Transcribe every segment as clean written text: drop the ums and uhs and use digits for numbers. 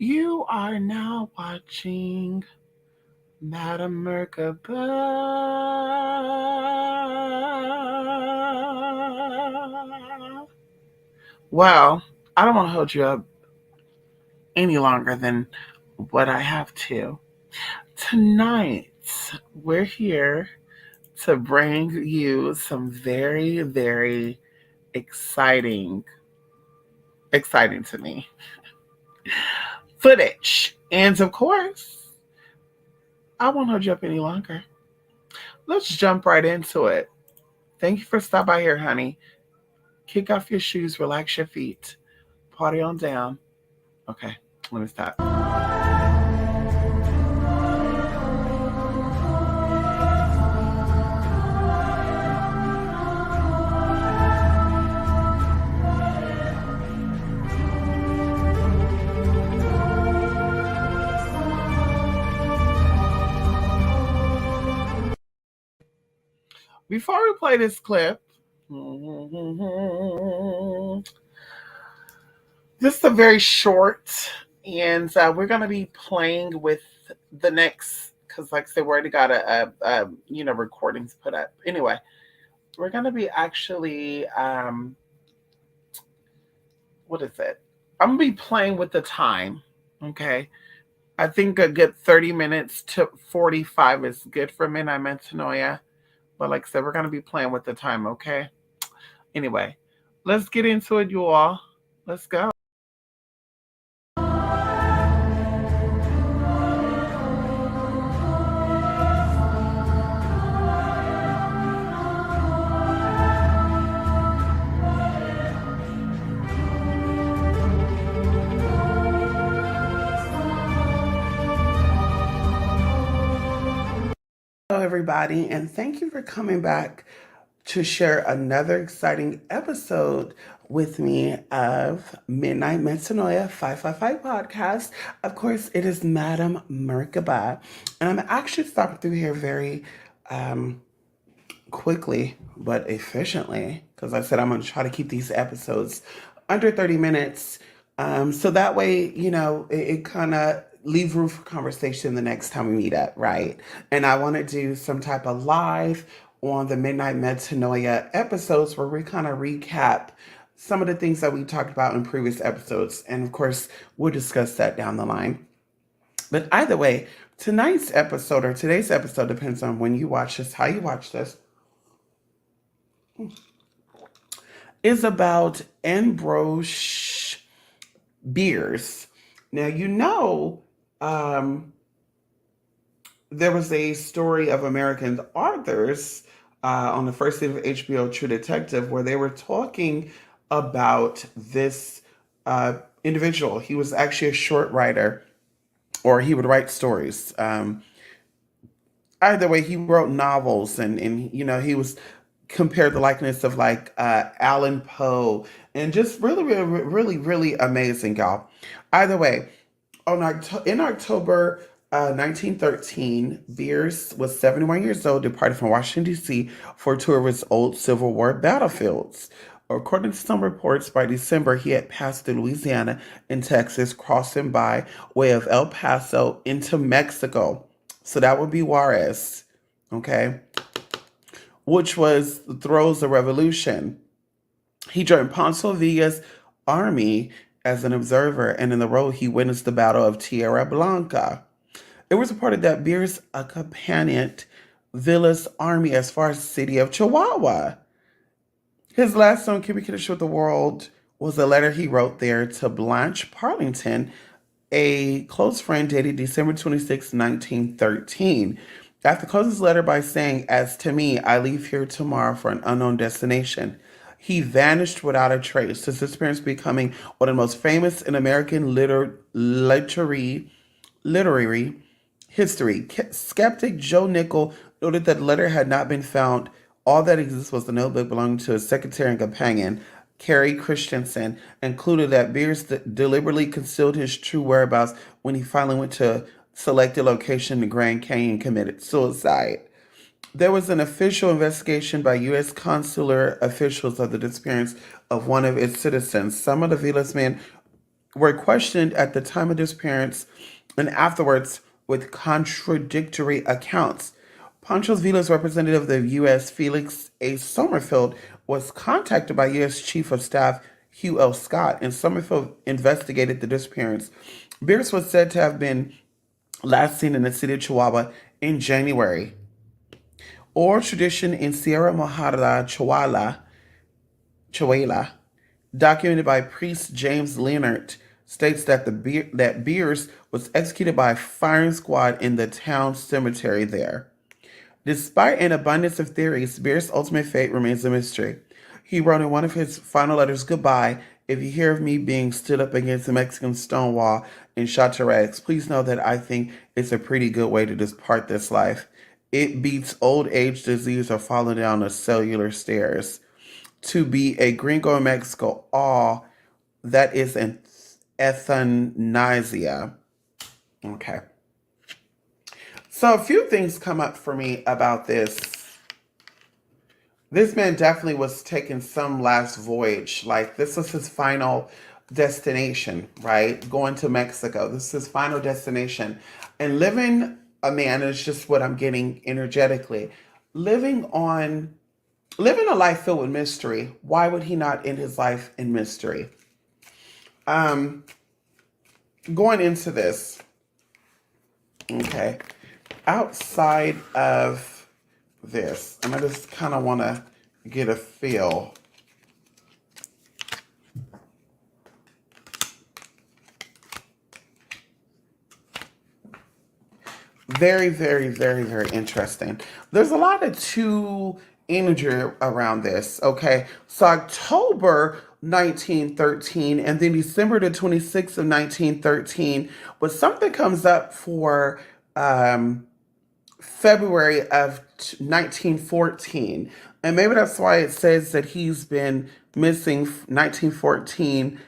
You are now watching Madam Merkaba. Well, I don't want to hold you up any longer than what I have to. Tonight, we're here to bring you some very, very exciting, exciting to me footage. And of course, I won't hold you up any longer. Let's jump right into it. Thank you for stopping by here, honey. Kick off your shoes, relax your feet, party on down. Okay, let me stop. Before we play this clip, this is a very short, and we're going to be playing with the next, because like I said, we already got a recordings put up. Anyway, we're going to be actually, what is it? I'm going to be playing with the time, okay? I think a good 30 minutes to 45 is good for Midnight Metanoia. But like I said, we're going to be playing with the time, okay? Anyway, let's get into it, you all. Let's go. Hello, everybody, and thank you for coming back to share another exciting episode with me of Midnight Metanoia 555 podcast. Of course, it is Madam Merkaba, and I'm actually stopping through here very quickly but efficiently because I said I'm going to try to keep these episodes under 30 minutes. So that way, it kind of leave room for conversation the next time we meet up, right? And I want to do some type of live on the Midnight Metanoia episodes where we kind of recap some of the things that we talked about in previous episodes. And of course, we'll discuss that down the line. But either way, tonight's episode or today's episode depends on when you watch this, how you watch this, is about Ambrose Bierce. Now, there was a story of American authors on the first season of HBO True Detective where they were talking about this individual. He was actually a short writer, or he would write stories. Either way, he wrote novels, and he was compared the likeness of like Alan Poe, and just really, really, really, really amazing, y'all. Either way, in October 1913, Bierce was 71 years old, departed from Washington, D.C. for a tour of his old Civil War battlefields. According to some reports, by December, he had passed through Louisiana and Texas, crossing by way of El Paso into Mexico. So that would be Juarez, okay? Which was the throes of revolution. He joined Ponce Villa's army as an observer, and in the road he witnessed the Battle of Tierra Blanca. It was reported that Bierce accompanied Villa's army as far as the city of Chihuahua. His last known communication with the world was a letter he wrote there to Blanche Parlington, a close friend, dated December 26, 1913. After closing his letter by saying, "As to me, I leave here tomorrow for an unknown destination," he vanished without a trace, his disappearance becoming one of the most famous in American literary history. Skeptic Joe Nickell noted that the letter had not been found. All that exists was the notebook belonging to his secretary and companion, Carrie Christensen, included that Bierce deliberately concealed his true whereabouts when he finally went to selected location in the Grand Canyon and committed suicide. There was an official investigation by U.S. consular officials of the disappearance of one of its citizens. Some of the Vilas men were questioned at the time of disappearance and afterwards with contradictory accounts. Pancho Villa's representative of the U.S., Felix A. Sommerfeld, was contacted by U.S. Chief of Staff Hugh L. Scott, and Sommerfeld investigated the disappearance. Bierce was said to have been last seen in the city of Chihuahua in January. Oral tradition in Sierra Mojada, Chihuahua, documented by priest James Leonard, states that that Bierce was executed by a firing squad in the town cemetery there. Despite an abundance of theories, Bierce's ultimate fate remains a mystery. He wrote in one of his final letters, "Goodbye. If you hear of me being stood up against the Mexican stone wall and shot to rags, please know that I think it's a pretty good way to depart this life. It beats old age, disease, or falling down the cellular stairs. To be a gringo in Mexico, all that is an euthanasia." Okay. So a few things come up for me about this. This man definitely was taking some last voyage. Like, this was his final destination, right? Going to Mexico. This is his final destination. And living a man is just what I'm getting energetically. Living a life filled with mystery. Why would he not end his life in mystery? Um, Going into this, okay, outside of this, and I just kind of want to get a feel. Very, very, very, very interesting. There's a lot of two energy around this. Okay. So October 1913 and then December the 26th of 1913, but something comes up for um, February of 1914. And maybe that's why it says that he's been missing 1914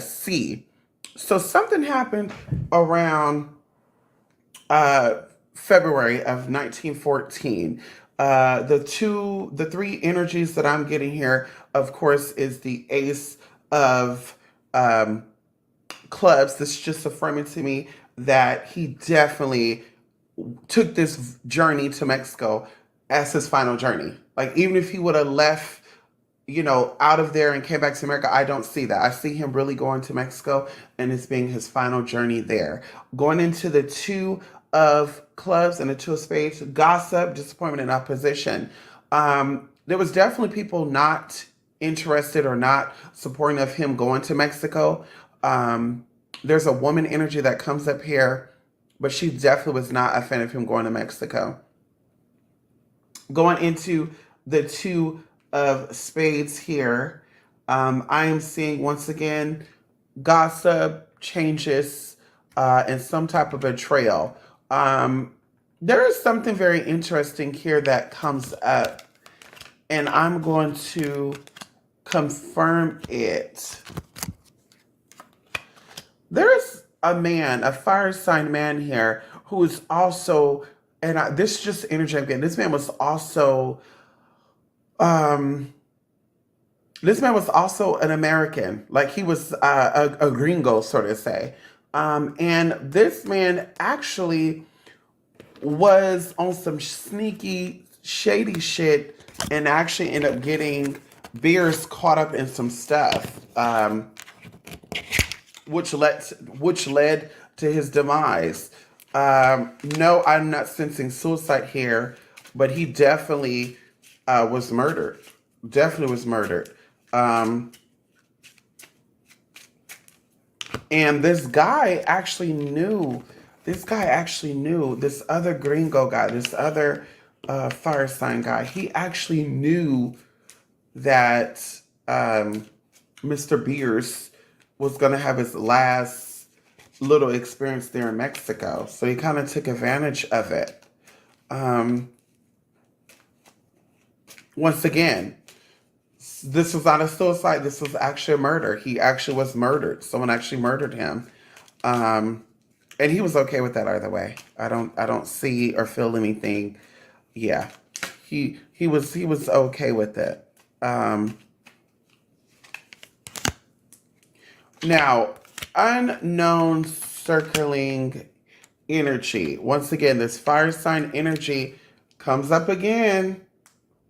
C. So something happened around uh, February of 1914. The three energies that I'm getting here, of course, is the Ace of um, Clubs. This is just affirming to me that he definitely took this journey to Mexico as his final journey. Like, even if he would have left, out of there and came back to America, I don't see that. I see him really going to Mexico and it's being his final journey there. Going into the Two of Clubs and the Two of Spades, gossip, disappointment, and opposition. There was definitely people not interested or not supporting of him going to Mexico. There's a woman energy that comes up here, but she definitely was not a fan of him going to Mexico. Going into the Two of Spades here, I am seeing once again gossip, changes, and some type of betrayal. Um, there is something very interesting here that comes up, and I'm going to confirm it. There's a man, a fire sign man here, who is also, and this is just energy I'm getting. Um, this man was also an American, like he was a gringo, sort of say. And this man actually was on some sneaky, shady shit and actually ended up getting Bierce caught up in some stuff. Which led to his demise. No, I'm not sensing suicide here, but he definitely was murdered. Definitely was murdered. Um, and this guy actually knew. This guy actually knew this other gringo guy, this other fire sign guy. He actually knew that Mr. Bierce was going to have his last little experience there in Mexico. So he kind of took advantage of it. Um, Once again, this was not a suicide. This was actually a murder. He actually was murdered. Someone actually murdered him. Um, and he was okay with that either way. I don't see or feel anything. Yeah. He was okay with it. Um, Now, unknown circling energy. Once again, this fire sign energy comes up again.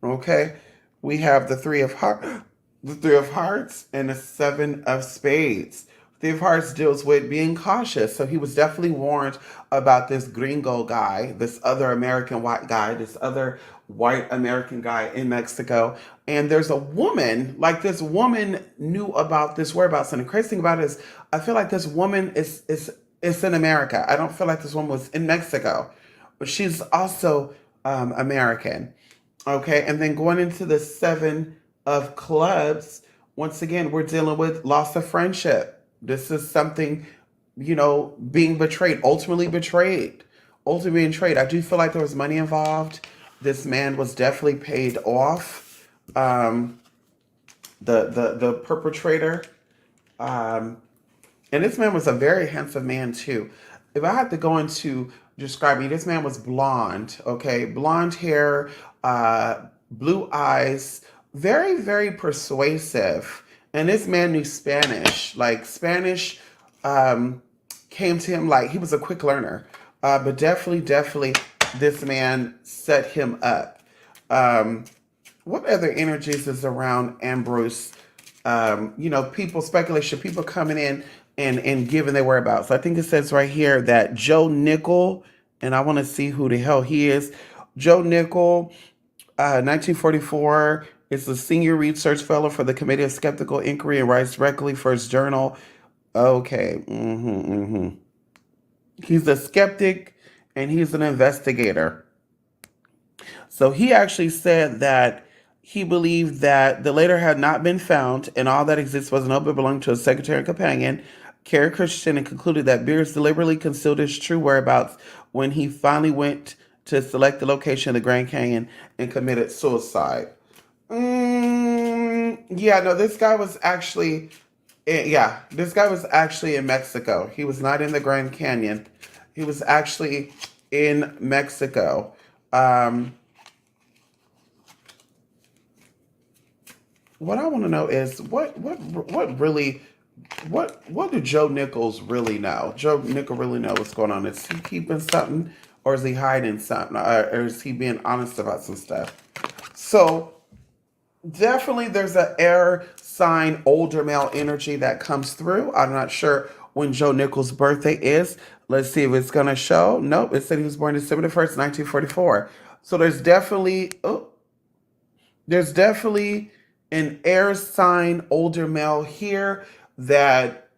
Okay, we have the three of hearts, and the seven of spades. Three of hearts deals with being cautious, so he was definitely warned about this gringo guy, this other American white guy, this other white American guy in Mexico. And there's a woman, like this woman knew about this whereabouts. And the crazy thing about it is, I feel like this woman is in America. I don't feel like this woman was in Mexico, but she's also American. Okay, and then going into the seven of clubs, once again, we're dealing with loss of friendship. This is something, being betrayed, ultimately betrayed, ultimately betrayed. I do feel like there was money involved. This man was definitely paid off. The perpetrator, um, and this man was a very handsome man too. If I had to go into describing, this man was blonde, okay, blonde hair, blue eyes, very, very persuasive. And this man knew Spanish. Like Spanish came to him like he was a quick learner. But definitely, definitely, this man set him up. Um, what other energies is around Ambrose? People speculation, people coming in and giving their whereabouts. I think it says right here that Joe Nickel, and I want to see who the hell he is. Joe Nickel, 1944, is the senior research fellow for the Committee of Skeptical Inquiry and writes directly for his journal. Okay, he's a skeptic and he's an investigator. So he actually said that he believed that the letter had not been found and all that exists was an open belonging to a secretary and companion, Carrie Christian, and concluded that Bierce deliberately concealed his true whereabouts when he finally went to select the location of the Grand Canyon and committed suicide. Yeah, no, this guy was actually in Mexico. He was not in the Grand Canyon. He was actually in Mexico. Um, what I want to know is what do Joe Nichols really know? Joe Nickel really know what's going on. Is he keeping something, or is he hiding something, or is he being honest about some stuff? So definitely, there's an air sign older male energy that comes through. I'm not sure when Joe Nichols' birthday is. Let's see if it's gonna show. Nope, it said he was born December the 1st, 1944. So there's definitely an air sign older male here that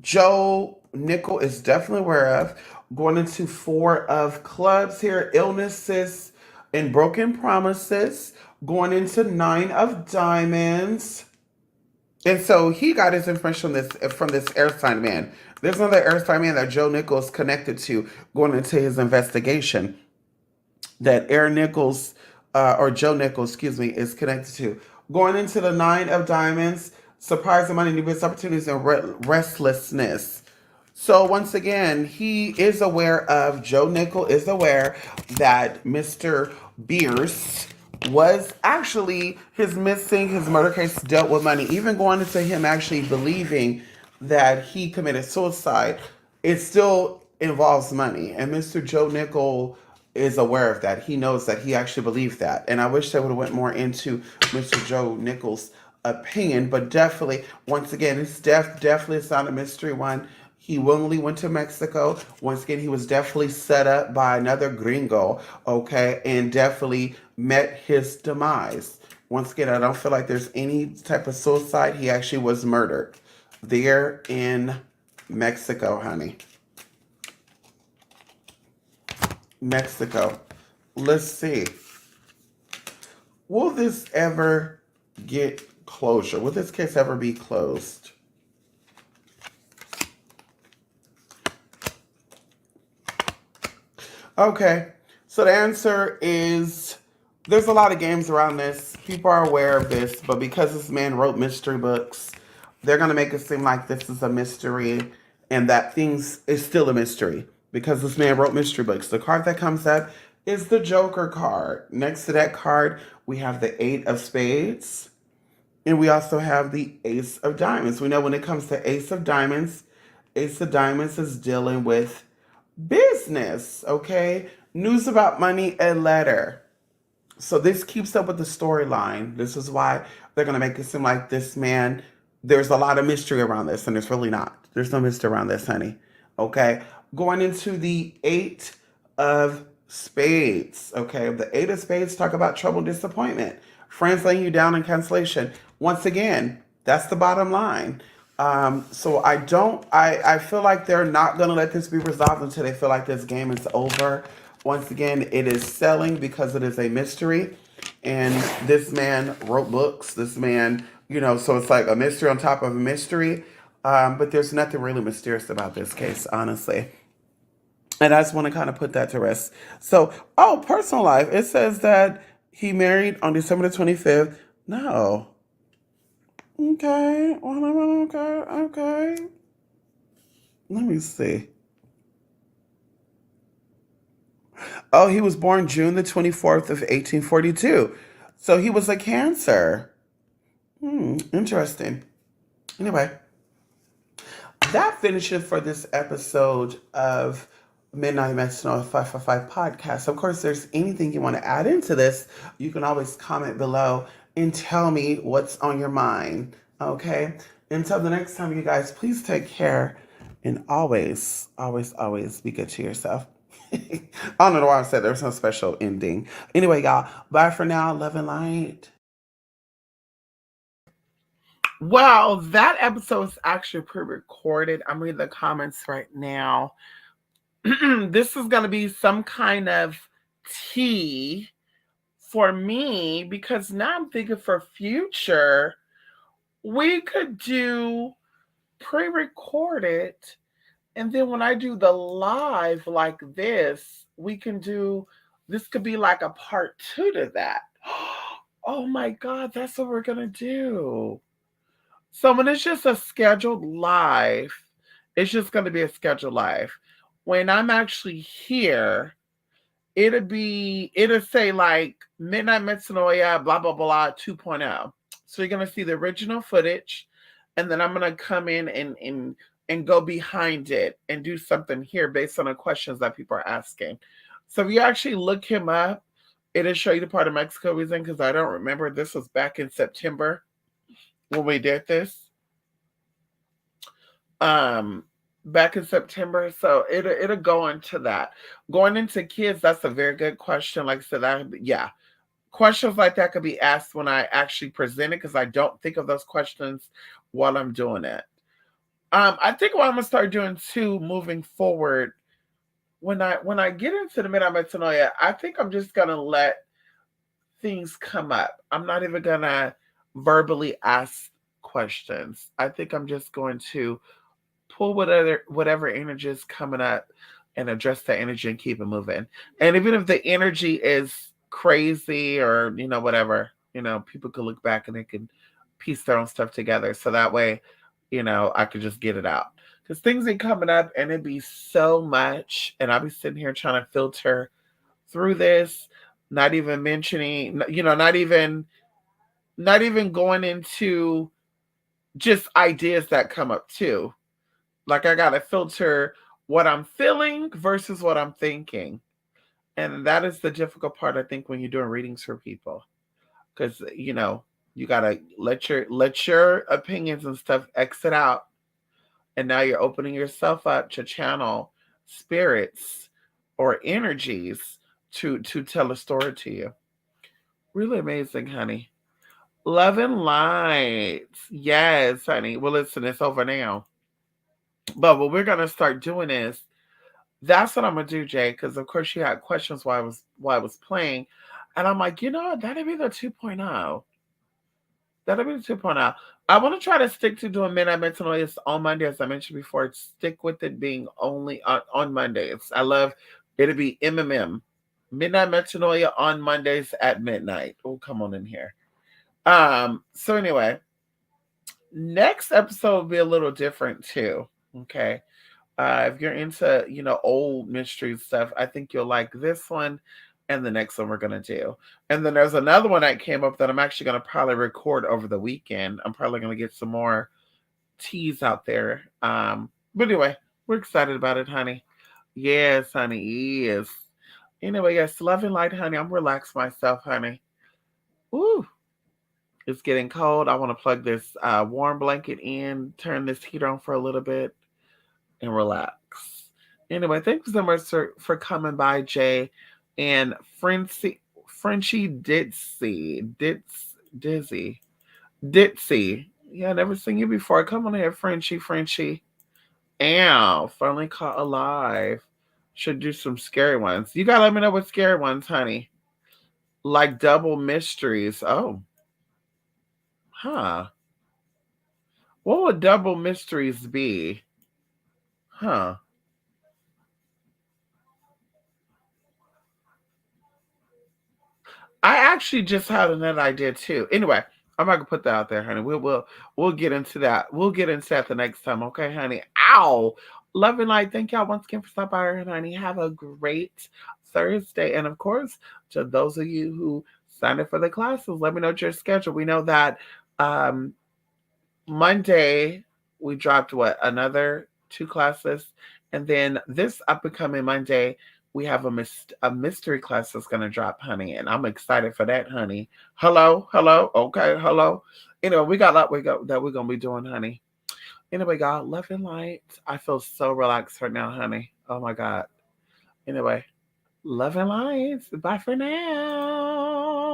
Joe Nickel is definitely aware of. Going into four of clubs here, illnesses and broken promises. Going into nine of diamonds. And so he got his information from this air sign man. There's another air sign man that Joe Nichols connected to going into his investigation that Air Nichols, or Joe Nichols, excuse me, is connected to. Going into the nine of diamonds, surprise and money, new business opportunities, and restlessness. So once again, he is aware of, Joe Nickel is aware that Mr. Bierce was actually his murder case dealt with money. Even going into him actually believing that he committed suicide, it still involves money. And Mr. Joe Nickel is aware of that. He knows that he actually believed that. And I wish they would have went more into Mr. Joe Nickel's opinion, but definitely, once again, his death definitely is not a mystery one. He willingly went to Mexico. Once again, he was definitely set up by another gringo, okay, and definitely met his demise. Once again, I don't feel like there's any type of suicide. He actually was murdered there in Mexico, honey. Mexico. Let's see. Will this ever get closure? Will this case ever be closed? Okay, so the answer is there's a lot of games around this. People are aware of this, but because this man wrote mystery books, they're going to make it seem like this is a mystery and that things is still a mystery because this man wrote mystery books. The card that comes up is the Joker card. Next to that card, we have the Eight of Spades. And we also have the Ace of Diamonds. We know when it comes to Ace of Diamonds is dealing with business, okay? News about money, a letter. So this keeps up with the storyline. This is why they're going to make it seem like this man, there's a lot of mystery around this, and there's really not. There's no mystery around this, honey. Okay? Going into the Eight of Spades. Okay? The Eight of Spades talk about trouble, disappointment, friends laying you down, and cancellation. Once again, that's the bottom line. So I feel like they're not going to let this be resolved until they feel like this game is over. Once again, it is selling because it is a mystery. And this man wrote books. This man, so it's like a mystery on top of a mystery. But there's nothing really mysterious about this case, honestly. And I just want to kind of put that to rest. So, personal life. It says that he married on December the 25th. No. Okay. Okay. Let me see. Oh, he was born June the 24th of 1842. So he was a Cancer. Interesting. Anyway, that finishes for this episode of Midnight Metanoia 555 podcast. Of course, there's anything you want to add into this, you can always comment below and tell me what's on your mind. Okay? Until the next time, you guys, please take care and always, always, always be good to yourself. I don't know why I said there's no special ending. Anyway, y'all, bye for now. Love and light. Well, that episode is actually pre-recorded. I'm reading the comments right now. This is going to be some kind of tea for me because now I'm thinking for future, we could do pre-recorded, and then when I do the live like this, this could be like a part 2 to that. Oh my God, that's what we're going to do. So when it's just a scheduled live, it's just going to be a scheduled live. When I'm actually here, it'll say like Midnight Metanoia, blah, blah, blah, 2.0. So you're going to see the original footage, and then I'm going to come in and go behind it and do something here based on the questions that people are asking. So if you actually look him up, it'll show you the part of Mexico he's in, because I don't remember. This was back in September when we did this. Back in September, so it'll go into that. Going into kids, that's a very good question. Like I said, questions like that could be asked when I actually present it, because I don't think of those questions while I'm doing it. I think what I'm gonna start doing too, moving forward, when I get into the Midnight Metanoia, I think I'm just gonna let things come up. I'm not even gonna verbally ask questions. I think I'm just going to pull whatever energy is coming up and address that energy and keep it moving. And even if the energy is crazy or whatever, people could look back and they can piece their own stuff together. So that way, I could just get it out. Because things ain't coming up and it'd be so much. And I'll be sitting here trying to filter through this, not even mentioning, not even going into just ideas that come up too. Like I gotta filter what I'm feeling versus what I'm thinking. And that is the difficult part, I think, when you're doing readings for people. Because you gotta let your opinions and stuff exit out. And now you're opening yourself up to channel spirits or energies to tell a story to you. Really amazing, honey. Love and light. Yes, honey. Well, listen, it's over now. But what we're gonna start doing is, that's what I'm gonna do, Jay. Because of course she had questions while I was playing, and I'm like, that'd be the 2.0. That'll be the 2.0. I want to try to stick to doing Midnight Metanoia on Monday, as I mentioned before. Stick with it being only on Mondays. I love it'll be MMM. Midnight Metanoia on Mondays at midnight. Oh, come on in here. So anyway, next episode will be a little different too. Okay. If you're into, old mystery stuff, I think you'll like this one. and the next one we're gonna do. And then there's another one that came up that I'm actually gonna probably record over the weekend. I'm probably gonna get some more teas out there. But anyway, we're excited about it, honey. Yes, honey, yes. Anyway, yes, love and light, honey. I'm relaxed myself, honey. Woo. It's getting cold. I want to plug this warm blanket in, turn this heater on for a little bit, and relax. Anyway, thank you so much for coming by, Jay. And Frenchie Ditsy. Yeah, I never seen you before. Come on here, Frenchie. Ow, finally caught alive. Should do some scary ones. You gotta let me know what scary ones, honey. Like double mysteries. Oh, huh. What would double mysteries be? Huh. I actually just had another idea too. Anyway, I'm not gonna put that out there, honey. We'll get into that. We'll get into that the next time, okay, honey? Ow! Love and light. Thank y'all once again for stopping by, honey. Have a great Thursday. And of course, to those of you who signed up for the classes, let me know your schedule. We know that um Monday we dropped what, another two classes, and then this up and coming Monday we have a mystery class that's gonna drop, honey, and I'm excited for that, honey. Hello, okay, hello. Anyway, we got a lot we got that we're gonna be doing, honey. Anyway, God, love and light. I feel so relaxed right now, honey. Oh my God. Anyway, love and light. Bye for now.